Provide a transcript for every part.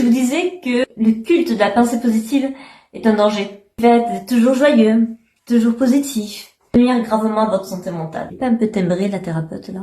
vous disais que le culte de la pensée positive est un danger. Faites toujours joyeux, toujours positif, nuire gravement à votre santé mentale. Pas un peu timbré la thérapeute là?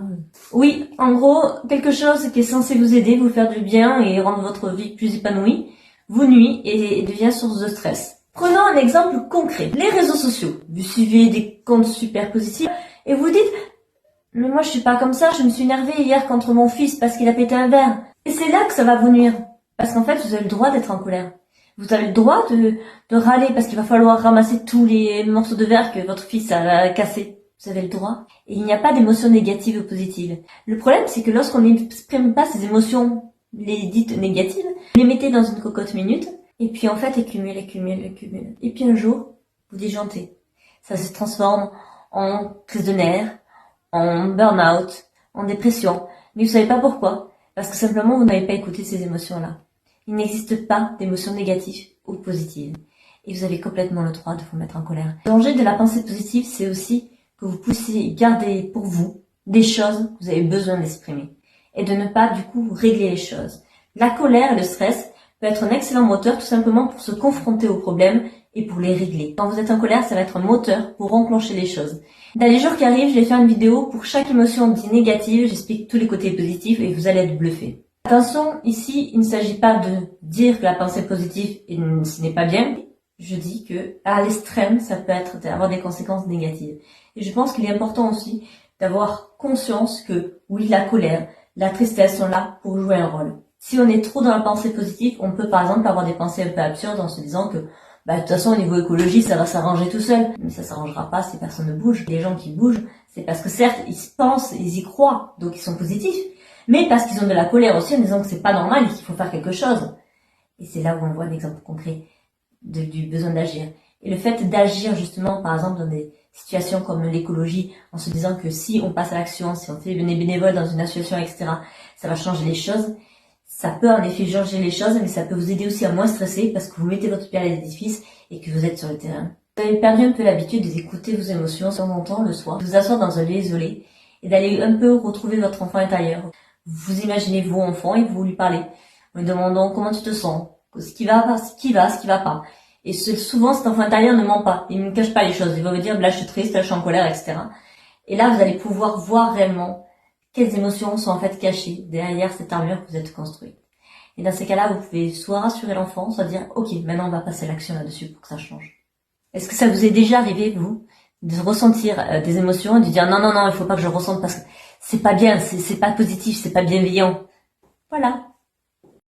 Oui, en gros, quelque chose qui est censé vous aider, vous faire du bien et rendre votre vie plus épanouie, vous nuit et devient source de stress. Prenons un exemple concret. Les réseaux sociaux. Vous suivez des comptes super positifs et vous dites « Mais moi je suis pas comme ça, je me suis énervée hier contre mon fils parce qu'il a pété un verre. » Et c'est là que ça va vous nuire. Parce qu'en fait, vous avez le droit d'être en colère. Vous avez le droit de râler parce qu'il va falloir ramasser tous les morceaux de verre que votre fils a cassés. Vous avez le droit. Et il n'y a pas d'émotions négatives ou positives. Le problème, c'est que lorsqu'on n'exprime pas ces émotions, les dites négatives, vous les mettez dans une cocotte minute, et puis en fait, elles cumulent. Et puis un jour, vous déjantez. Ça se transforme en crise de nerfs, en burn-out, en dépression. Mais vous savez pas pourquoi. Parce que simplement, vous n'avez pas écouté ces émotions-là. Il n'existe pas d'émotions négatives ou positives. Et vous avez complètement le droit de vous mettre en colère. Le danger de la pensée positive, c'est aussi que vous puissiez garder pour vous des choses que vous avez besoin d'exprimer. Et de ne pas, du coup, régler les choses. La colère et le stress peut être un excellent moteur tout simplement pour se confronter aux problèmes et pour les régler. Quand vous êtes en colère, ça va être un moteur pour enclencher les choses. Dans les jours qui arrivent, je vais faire une vidéo pour chaque émotion dite négative. J'explique tous les côtés positifs et vous allez être bluffé. Attention, ici, il ne s'agit pas de dire que la pensée positive, ce n'est pas bien. Je dis que, à l'extrême, ça peut avoir des conséquences négatives. Et je pense qu'il est important aussi d'avoir conscience que, oui, la colère, la tristesse sont là pour jouer un rôle. Si on est trop dans la pensée positive, on peut par exemple avoir des pensées un peu absurdes en se disant que, de toute façon, au niveau écologie, ça va s'arranger tout seul. Mais ça s'arrangera pas si personne ne bouge. Les gens qui bougent, c'est parce que certes, ils pensent, ils y croient, donc ils sont positifs. Mais parce qu'ils ont de la colère aussi en disant que c'est pas normal et qu'il faut faire quelque chose. Et c'est là où on voit un exemple concret du besoin d'agir. Et le fait d'agir justement, par exemple, dans des situations comme l'écologie, en se disant que si on passe à l'action, si on fait venir bénévole dans une association, etc., ça va changer les choses. Ça peut en effet changer les choses, mais ça peut vous aider aussi à moins stresser parce que vous mettez votre pied à l'édifice et que vous êtes sur le terrain. Vous avez perdu un peu l'habitude d'écouter vos émotions de temps en temps le soir, de vous asseoir dans un lieu isolé et d'aller un peu retrouver votre enfant intérieur. Vous imaginez vos enfants et vous lui parlez en lui demandant comment tu te sens, ce qui va pas. Et souvent, cet enfant intérieur ne ment pas. Il ne cache pas les choses. Il va vous dire, là, je suis triste, là, je suis en colère, etc. Et là, vous allez pouvoir voir réellement quelles émotions sont en fait cachées derrière cette armure que vous êtes construite. Et dans ces cas-là, vous pouvez soit rassurer l'enfant, soit dire, ok, maintenant on va passer à l'action là-dessus pour que ça change. Est-ce que ça vous est déjà arrivé, vous, de ressentir des émotions et de dire, non, il faut pas que je ressente parce que c'est pas bien, c'est pas positif, c'est pas bienveillant. Voilà.